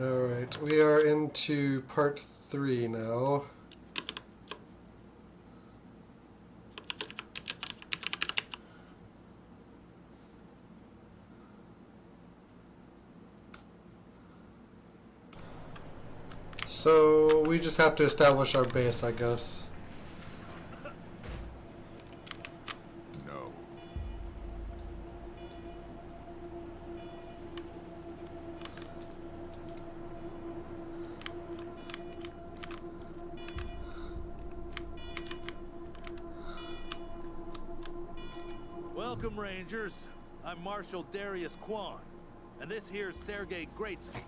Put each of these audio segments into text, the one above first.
Alright, we are into part 3 now. So we just have to establish our base, I guess. No. Welcome, Rangers. I'm Marshal Darius Kwan, and this here's Sergei Greatsky.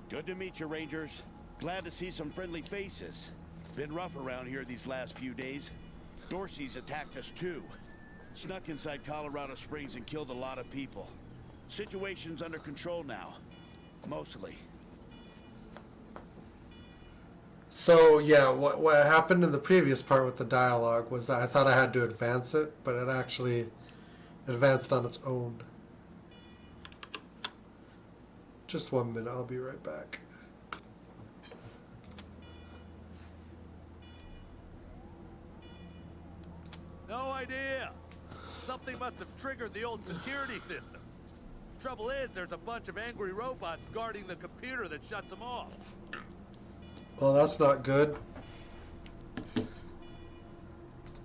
Good to meet you, Rangers. Glad to see some friendly faces. Been rough around here these last few days. Dorsey's attacked us too. Snuck inside Colorado Springs and killed a lot of people. Situation's under control now. Mostly. So yeah, what happened in the previous part with the dialogue was that I thought I had to advance it, but it actually advanced on its own. Just 1 minute, I'll be right back. No idea. Something must have triggered the old security system. Trouble is, there's a bunch of angry robots guarding the computer that shuts them off. Well, that's not good.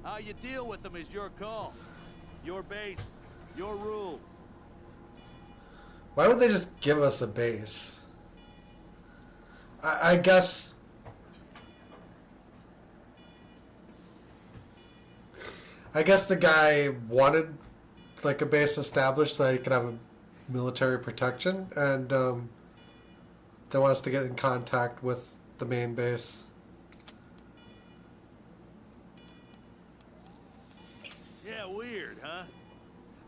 How you deal with them is your call. Your base, your rules. Why would they just give us a base? I guess... I guess the guy wanted like a base established so that he could have a military protection, and they want us to get in contact with the main base. Yeah, weird, huh?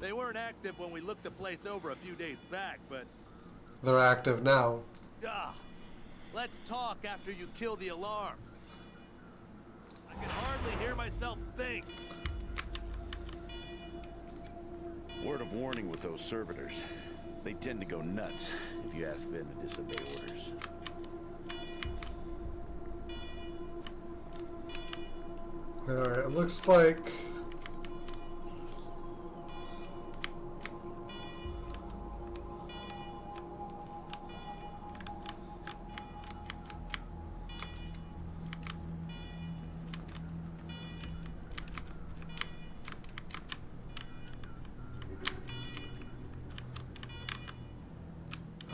They weren't active when we looked the place over a few days back, but... They're active now. Let's talk after you kill the alarms. I can hardly hear myself think. Word of warning with those servitors. They tend to go nuts if you ask them to disobey orders. Alright, it looks like...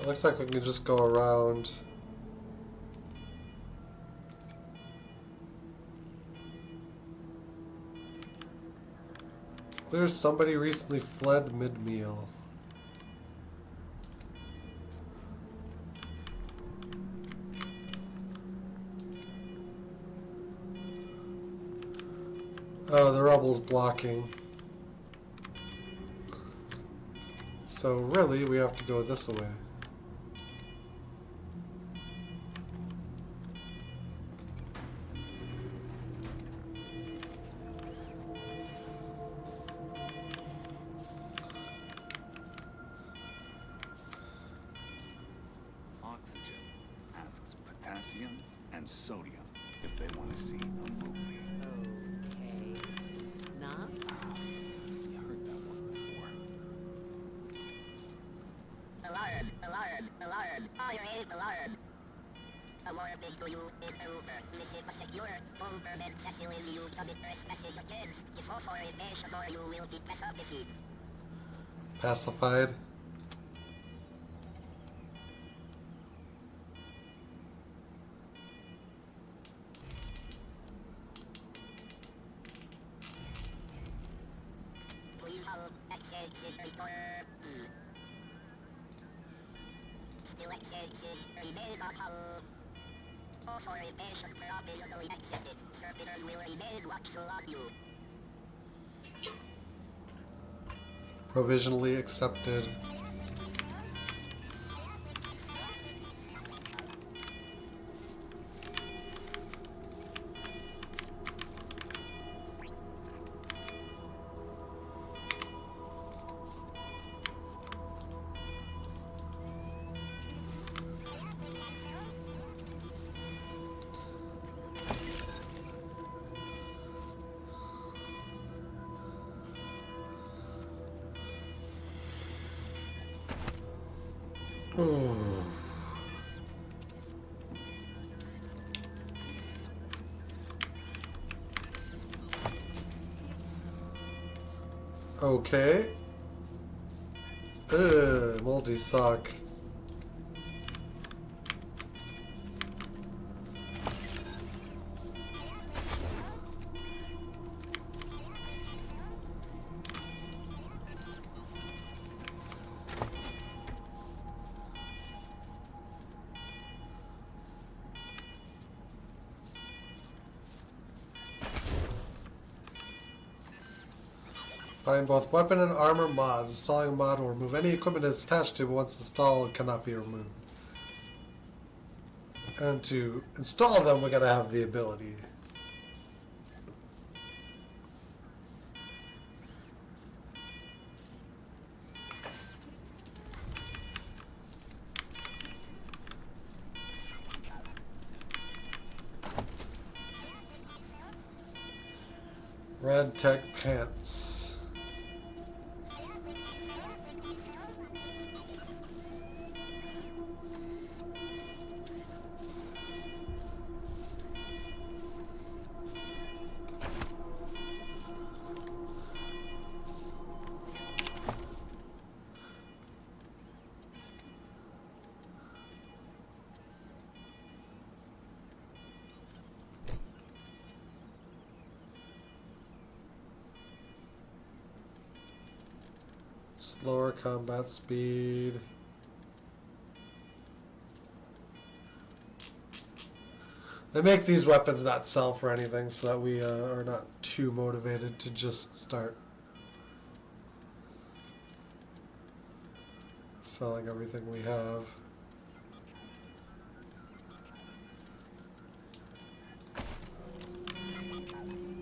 It looks like we can just go around. Clear somebody recently fled mid-meal. Oh, the rubble's blocking. So really, we have to go this way. Oxygen asks potassium and sodium if they want to see a movie. Okay. Nah? You heard that one before. Alarm, fire is alarm. A warning to you is over. This is a secure government facility you can be trespassing against. If authorization or you will be pacified. Pacified. Please hold accessing report. Still accessing remain on hold. Authorization provisionally accepted. Servitors will remain watchful on you. Provisionally accepted. Okay. Ugh, moldy sock. Find both weapon and armor mods. Installing a mod will remove any equipment it's attached to, but once installed, it cannot be removed. And to install them, we gotta have the ability. Red tech pants. Slower combat speed. They make these weapons not sell for anything so that we are not too motivated to just start selling everything we have.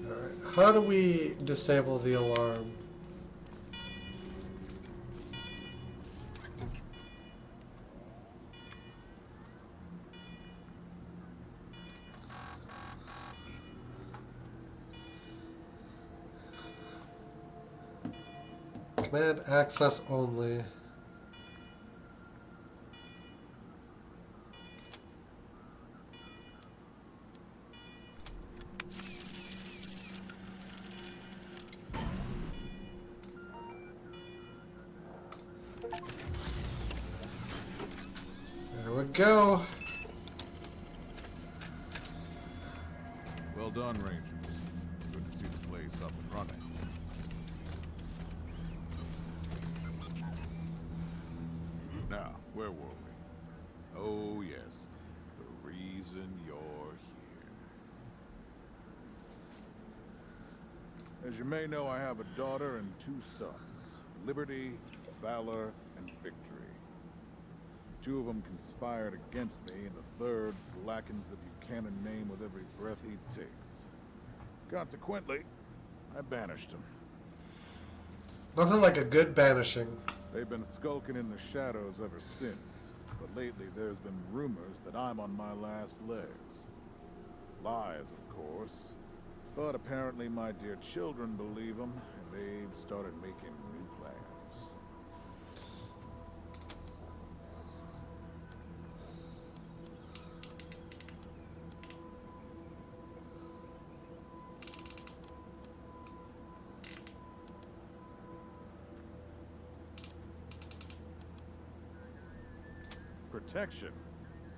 Alright, how do we disable the alarm? Command access only. There we go. Well done, Rangers. Good to see the place up and running. Now, where were we? Oh, yes. The reason you're here. As you may know, I have a daughter and 2 sons. Liberty, valor, and victory. 2 of them conspired against me, and the third blackens the Buchanan name with every breath he takes. Consequently, I banished him. Nothing like a good banishing. They've been skulking in the shadows ever since, but lately there's been rumors that I'm on my last legs. Lies, of course, but apparently my dear children believe them, and they've started making new plans. Protection?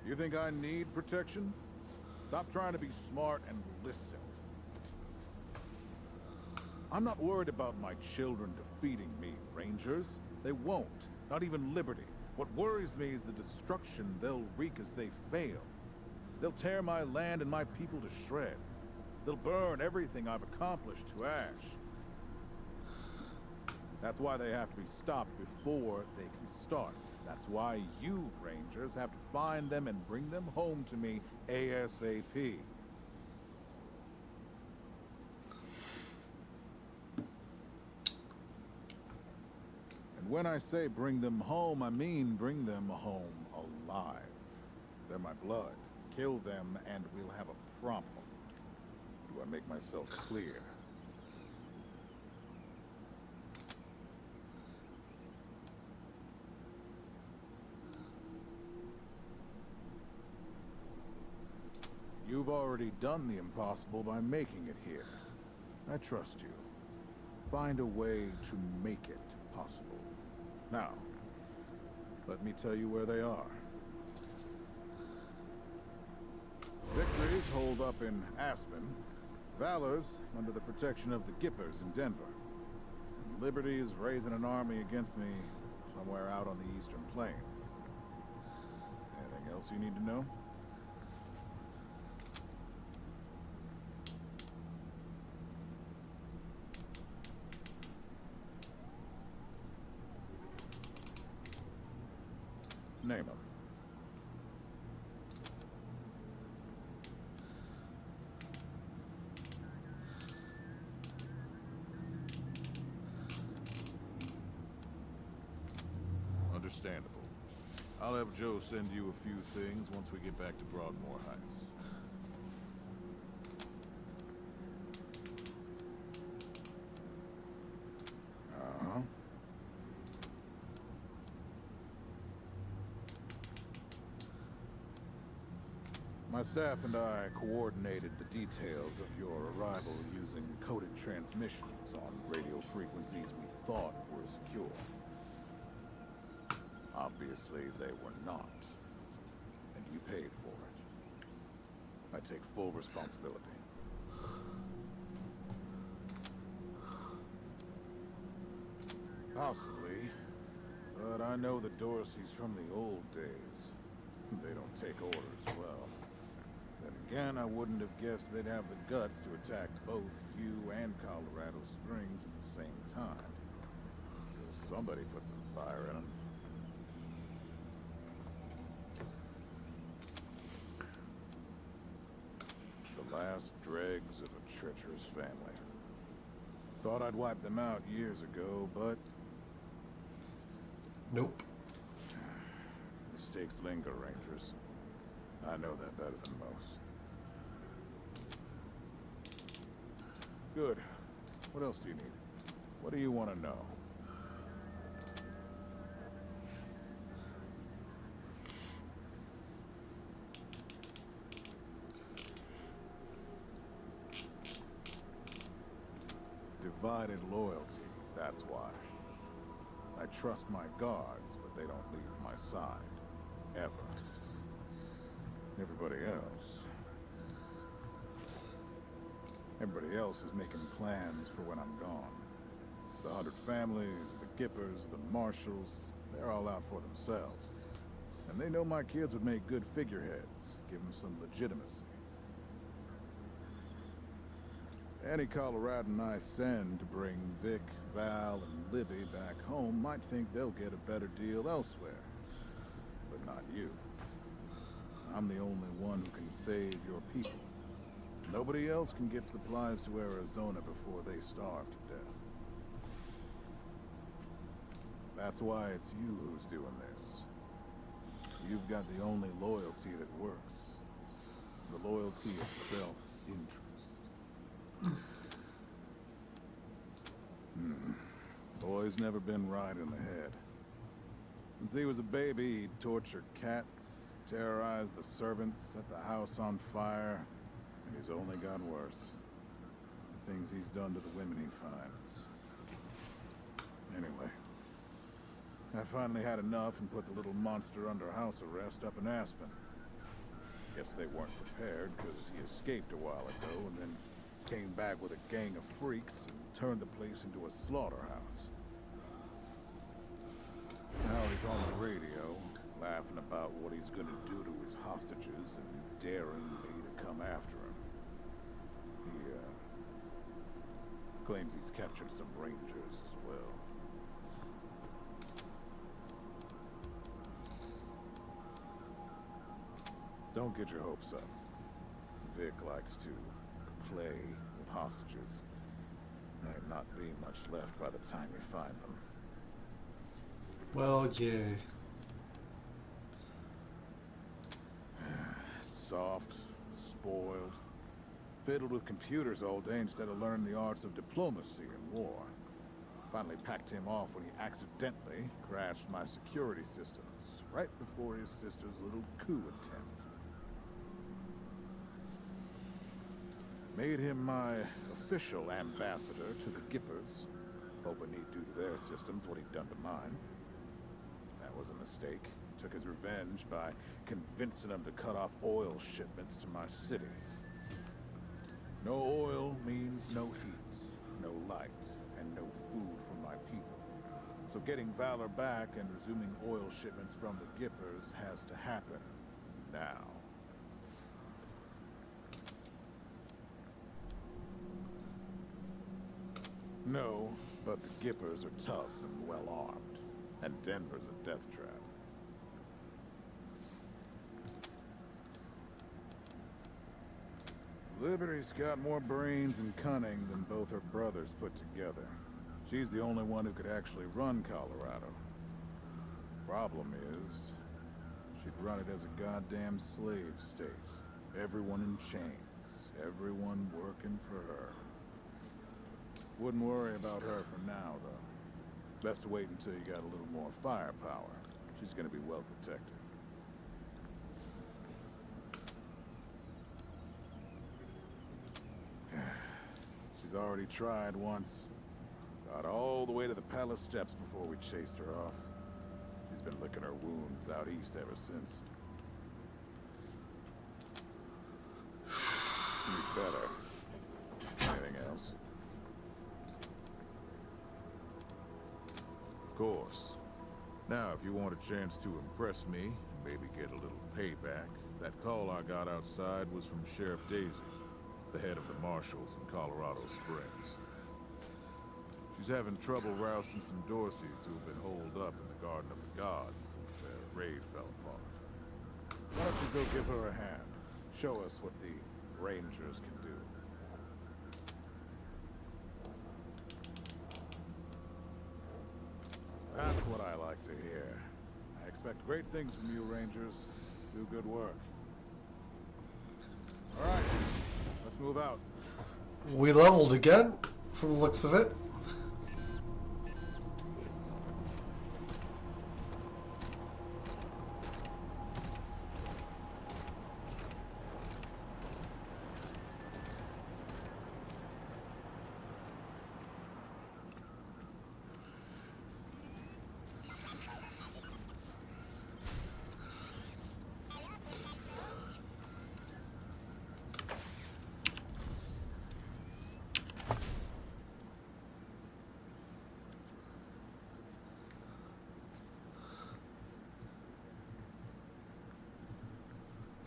You think I need protection? Stop trying to be smart and listen. I'm not worried about my children defeating me, Rangers. They won't. Not even Liberty. What worries me is the destruction they'll wreak as they fail. They'll tear my land and my people to shreds. They'll burn everything I've accomplished to ash. That's why they have to be stopped before they can start. That's why you, Rangers, have to find them and bring them home to me ASAP. And when I say bring them home, I mean bring them home alive. They're my blood. Kill them and we'll have a problem. Do I make myself clear? already done the impossible by making it here. I trust you. Find a way to make it possible. Now, let me tell you where they are. Victories hold up in Aspen. Valor's under the protection of the Gippers in Denver. And Liberty's raising an army against me somewhere out on the eastern plains. Anything else you need to know? Name them. Understandable. I'll have Joe send you a few things once we get back to Broadmoor Heights. Uh-huh. My staff and I coordinated the details of your arrival using coded transmissions on radio frequencies we thought were secure. Obviously, they were not. And you paid for it. I take full responsibility. Possibly. But I know the Dorseys from the old days. They don't take orders well. Then again, I wouldn't have guessed they'd have the guts to attack both you and Colorado Springs at the same time. So somebody put some fire in them. The last dregs of a treacherous family. Thought I'd wipe them out years ago, but Nope. mistakes linger, Rangers. I know that better than most. Good. What else do you need? What do you want to know? Divided loyalty, that's why. I trust my guards, but they don't leave my side. Ever. Everybody else is making plans for when I'm gone. The 100 families, the Gippers, the Marshalls, they're all out for themselves. And they know my kids would make good figureheads, give them some legitimacy. Any Coloradan I send to bring Vic, Val, and Libby back home might think they'll get a better deal elsewhere. But not you. I'm the only one who can save your people. Nobody else can get supplies to Arizona before they starve to death. That's why it's you who's doing this. You've got the only loyalty that works. The loyalty of self-interest. Boy's never been right in the head. Since he was a baby, he'd torture cats, terrorize the servants, set the house on fire, and he's only gotten worse. The things he's done to the women he finds. Anyway, I finally had enough and put the little monster under house arrest up in Aspen. Guess they weren't prepared, because he escaped a while ago and then came back with a gang of freaks and turned the place into a slaughterhouse. Now he's on the radio, laughing about what he's gonna do to his hostages and daring me to come after him. He, claims he's captured some rangers as well. Don't get your hopes up. Vic likes to play with hostages. Might not be much left by the time you find them. Well, yay. Soft, spoiled, fiddled with computers all day instead of learning the arts of diplomacy and war. Finally packed him off when he accidentally crashed my security systems right before his sister's little coup attempt. Made him my official ambassador to the Gippers, hoping he'd do to their systems what he'd done to mine. That was a mistake. Took his revenge by convincing them to cut off oil shipments to my city. No oil means no heat, no light, and no food for my people. So getting Valor back and resuming oil shipments from the Gippers has to happen now. No, but the Gippers are tough and well-armed, and Denver's a death trap. Liberty's got more brains and cunning than both her brothers put together. She's the only one who could actually run Colorado. Problem is, she'd run it as a goddamn slave state. Everyone in chains, everyone working for her. Wouldn't worry about her for now, though. Best to wait until you got a little more firepower. She's gonna be well protected. She's already tried once. Got all the way to the palace steps before we chased her off. She's been licking her wounds out east ever since. Be better. Anything else? Of course. Now, if you want a chance to impress me, and maybe get a little payback, that call I got outside was from Sheriff Daisy, the head of the marshals in Colorado Springs. She's having trouble rousting some Dorseys who've been holed up in the Garden of the Gods since their raid fell apart. Why don't you go give her a hand? Show us what the Rangers can do. That's what I like to hear. I expect great things from you, Rangers. Do good work. All right, let's move out. We leveled again, from the looks of it.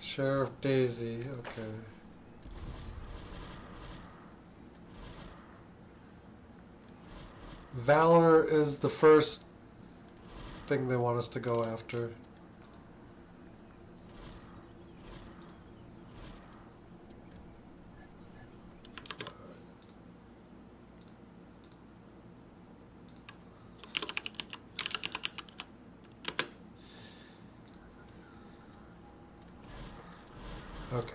Sheriff Daisy, okay. Valor is the first thing they want us to go after. Okay.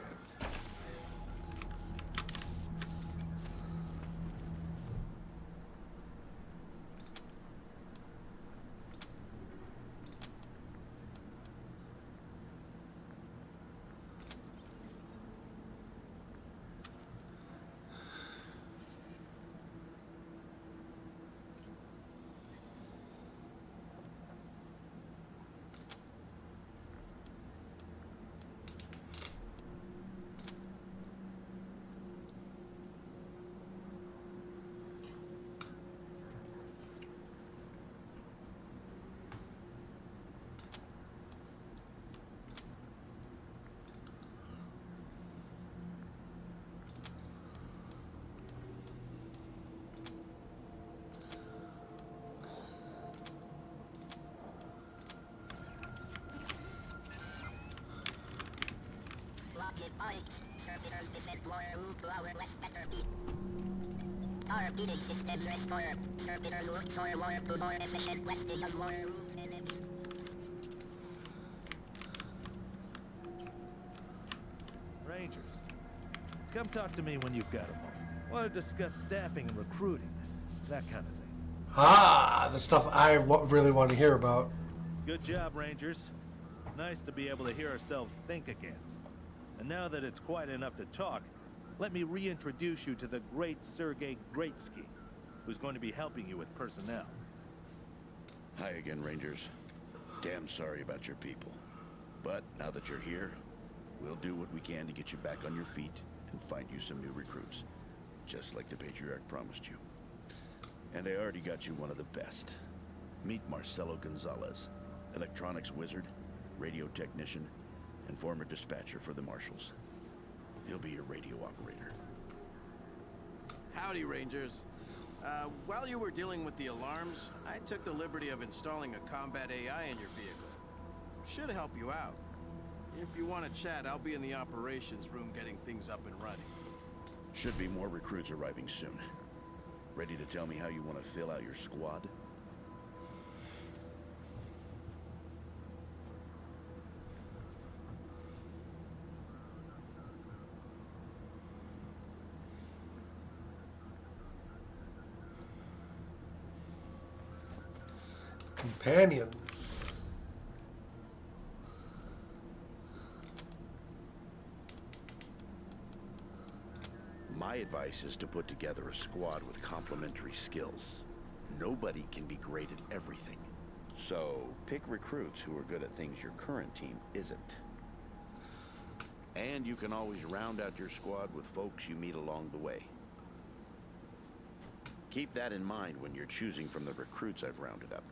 Lockheed Pikes, servitors defend more route to our west better beat. Torpedoing systems restored. Servitors look for more efficient westing of more routes enemy. Rangers, come talk to me when you've got a moment. Want to discuss staffing and recruiting, that kind of thing. Ah, the stuff I really want to hear about. Good job, Rangers. Nice to be able to hear ourselves think again. And now that it's quiet enough to talk, Let me reintroduce you to the great Sergei Greatsky, who's going to be helping you with personnel. Hi again, Rangers. Damn sorry about your people. But now that you're here, we'll do what we can to get you back on your feet and find you some new recruits. Just like the Patriarch promised you. And I already got you one of the best. Meet Marcelo Gonzalez, electronics wizard, radio technician, and former dispatcher for the Marshals. He'll be your radio operator. Howdy, Rangers. While you were dealing with the alarms, I took the liberty of installing a combat AI in your vehicle. Should help you out. If you want to chat, I'll be in the operations room getting things up and running. Should be more recruits arriving soon. Ready to tell me how you want to fill out your squad? Companions. My advice is to put together a squad with complementary skills. Nobody can be great at everything. So, pick recruits who are good at things your current team isn't. And you can always round out your squad with folks you meet along the way. Keep that in mind when you're choosing from the recruits I've rounded up.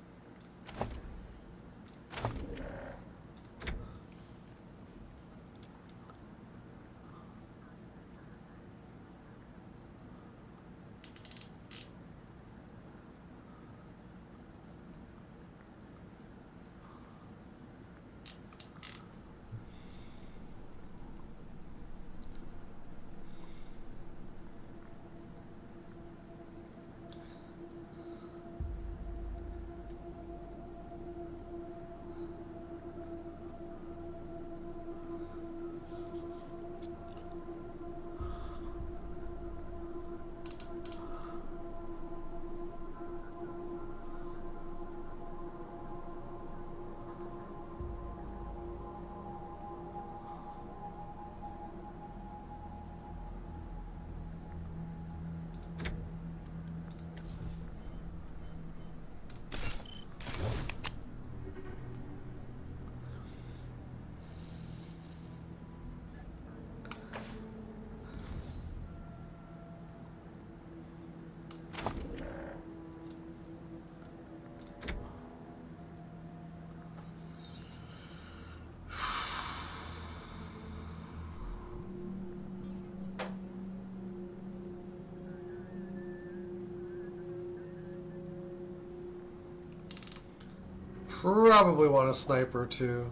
Probably want a sniper too.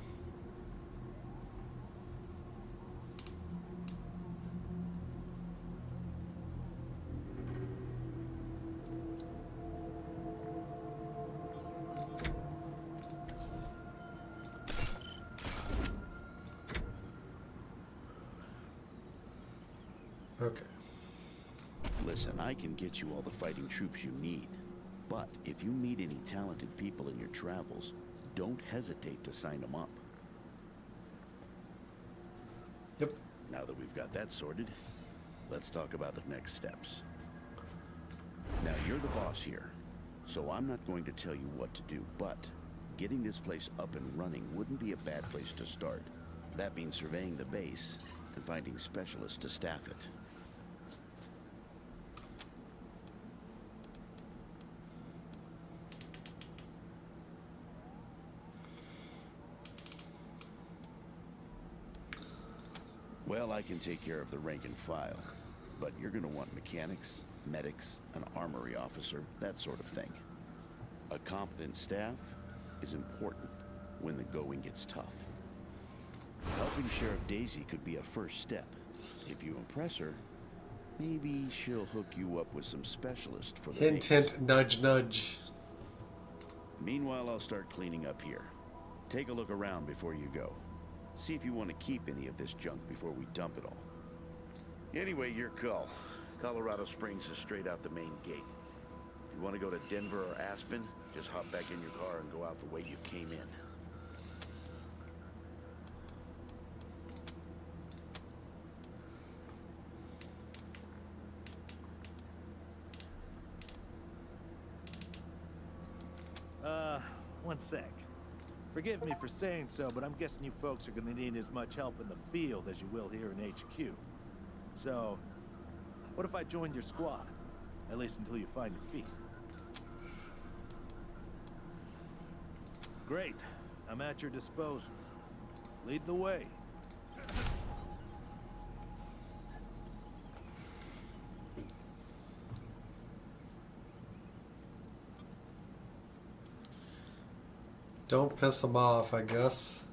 Okay. Listen, I can get you all the fighting troops you need. But if you meet any talented people in your travels, don't hesitate to sign them up. Yep. Now that we've got that sorted, let's talk about the next steps. Now, you're the boss here, so I'm not going to tell you what to do, but getting this place up and running wouldn't be a bad place to start. That means surveying the base and finding specialists to staff it. Well, I can take care of the rank and file, but you're going to want mechanics, medics, an armory officer, that sort of thing. A competent staff is important when the going gets tough. Helping Sheriff Daisy could be a first step. If you impress her, maybe she'll hook you up with some specialists for the Hint, base. hint, nudge, nudge. Meanwhile, I'll start cleaning up here. Take a look around before you go. See if you want to keep any of this junk before we dump it all. Anyway, your call. Colorado Springs is straight out the main gate. If you want to go to Denver or Aspen, just hop back in your car and go out the way you came in. One sec. Forgive me for saying so, but I'm guessing you folks are gonna need as much help in the field as you will here in HQ. So, what if I joined your squad? At least until you find your feet. Great. I'm at your disposal. Lead the way. Don't piss him off, I guess.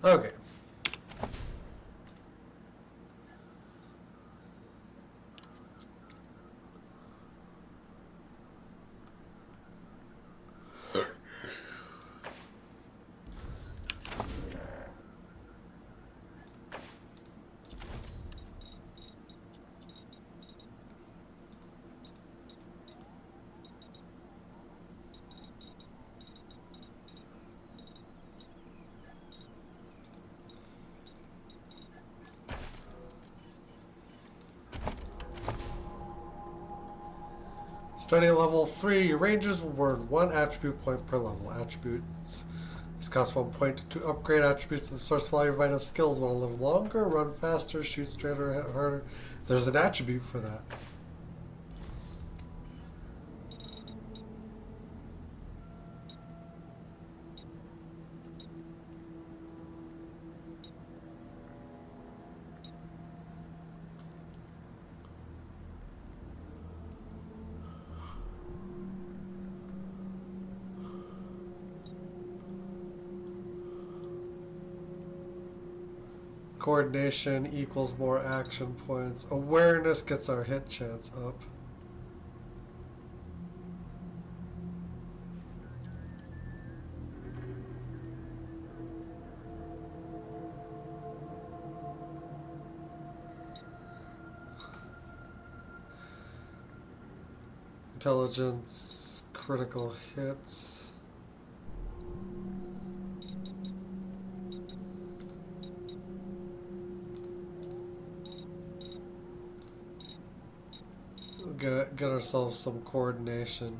Okay. Starting at level 3, Rangers will earn 1 attribute point per level. Attributes. This costs 1 point to upgrade attributes to the source value of vital skills. Want to live longer, run faster, shoot straighter, hit harder. There's an attribute for that. Coordination equals more action points. Awareness gets our hit chance up. Intelligence, critical hits. Get ourselves some coordination.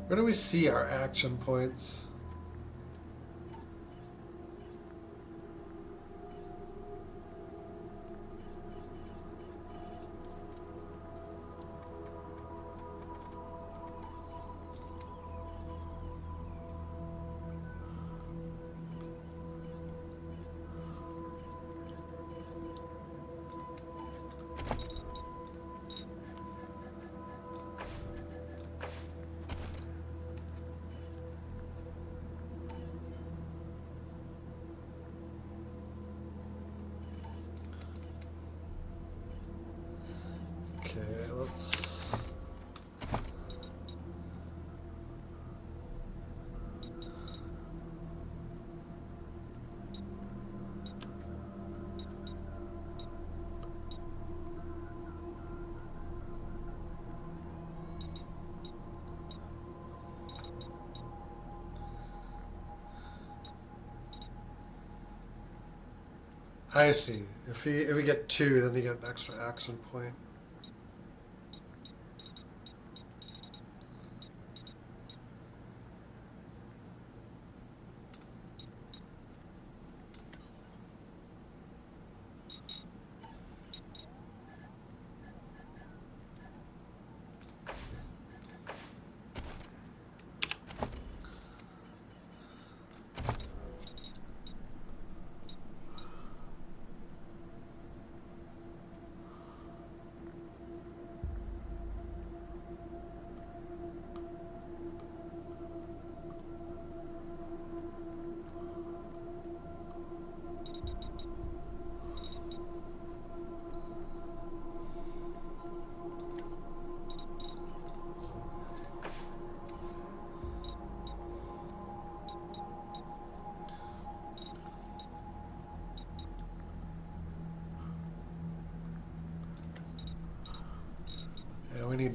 Where do we see our action points? Okay, let's... I see. If we get 2, then you get an extra action point.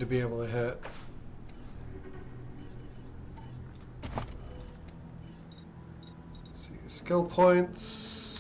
to be able to hit. Let's see, skill points.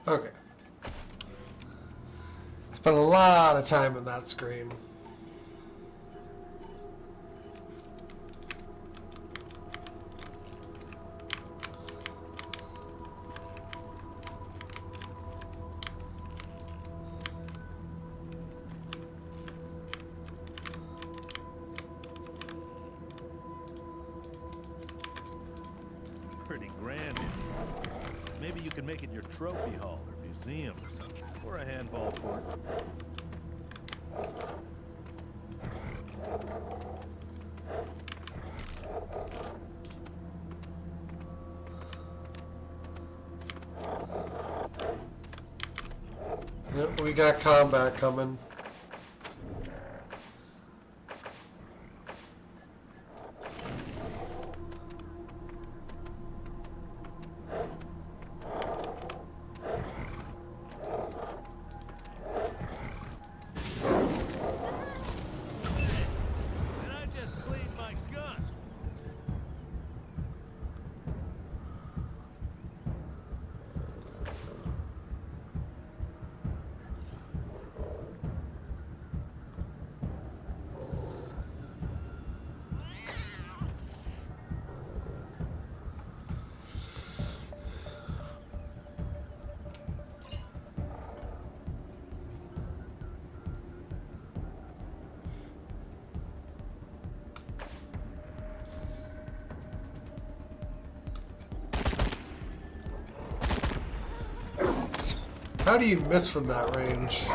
Okay. Spent a lot of time in that screen. Pretty grand. Maybe you can make it your trophy hall or museum or something. Or a handball court. Yep, we got combat coming. And I just cleaned my gun. How do you miss from that range?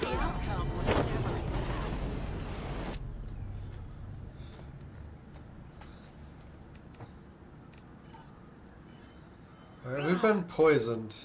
The outcome was never Alright, we've been poisoned.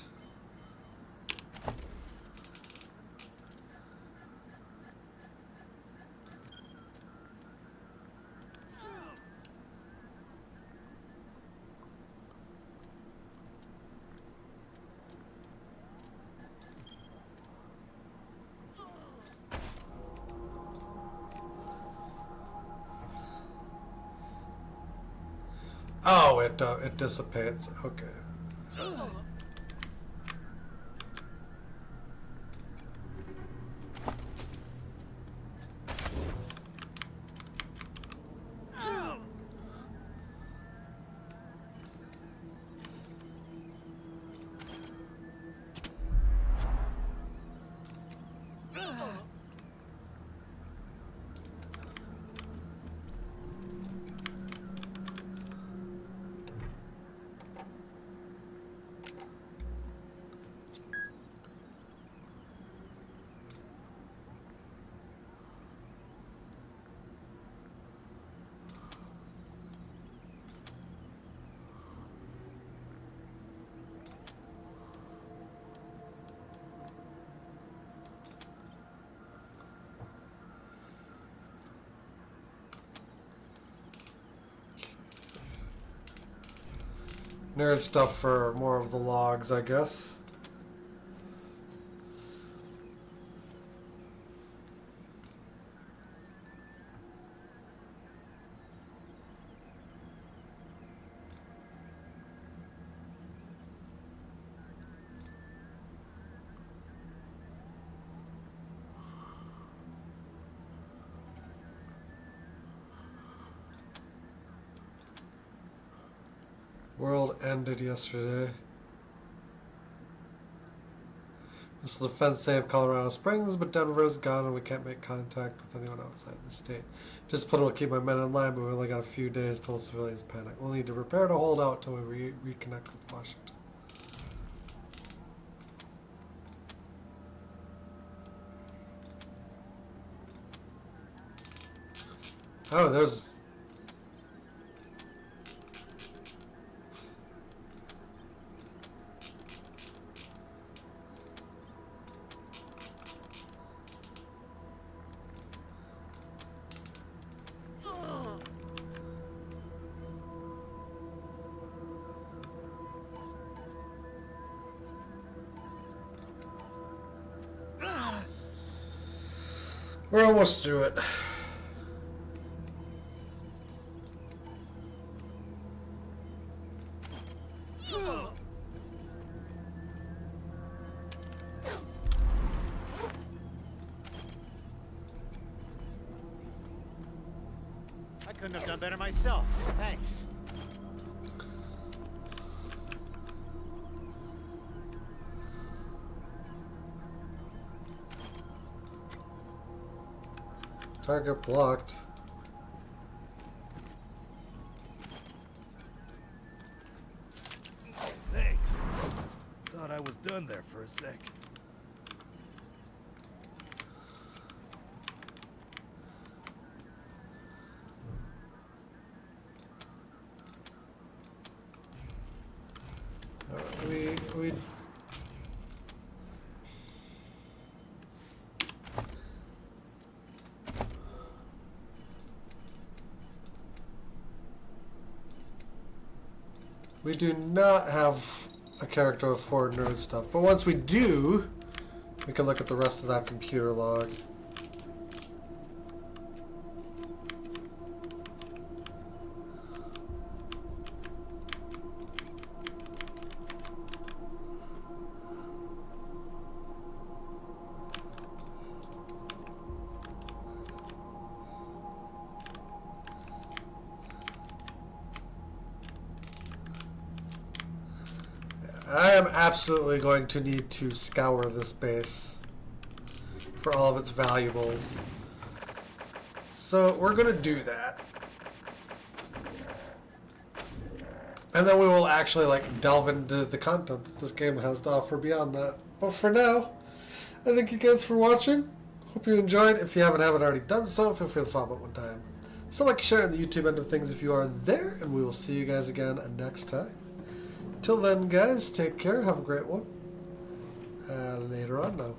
Oh, it dissipates. Okay. Nerd stuff for more of the logs, I guess. World ended yesterday. Missile defense saved Colorado Springs, but Denver is gone and we can't make contact with anyone outside the state. Discipline will keep my men in line, but we've only got a few days till the civilians panic. We'll need to prepare to hold out till we reconnect with Washington. Oh, there's... We're almost through it. I couldn't have done better myself. Thanks. Target blocked. Thanks. Thought I was done there for a sec. We do not have a character with 4 nerd stuff, but once we do, we can look at the rest of that computer log. I am absolutely going to need to scour this base for all of its valuables. So we're going to do that. And then we will actually delve into the content that this game has to offer beyond that. But for now, I thank you guys for watching. Hope you enjoyed. If you haven't already done so, feel free to follow up one time. So share on the YouTube end of things if you are there, and we will see you guys again next time. Till then, guys, take care. Have a great one. Later on now.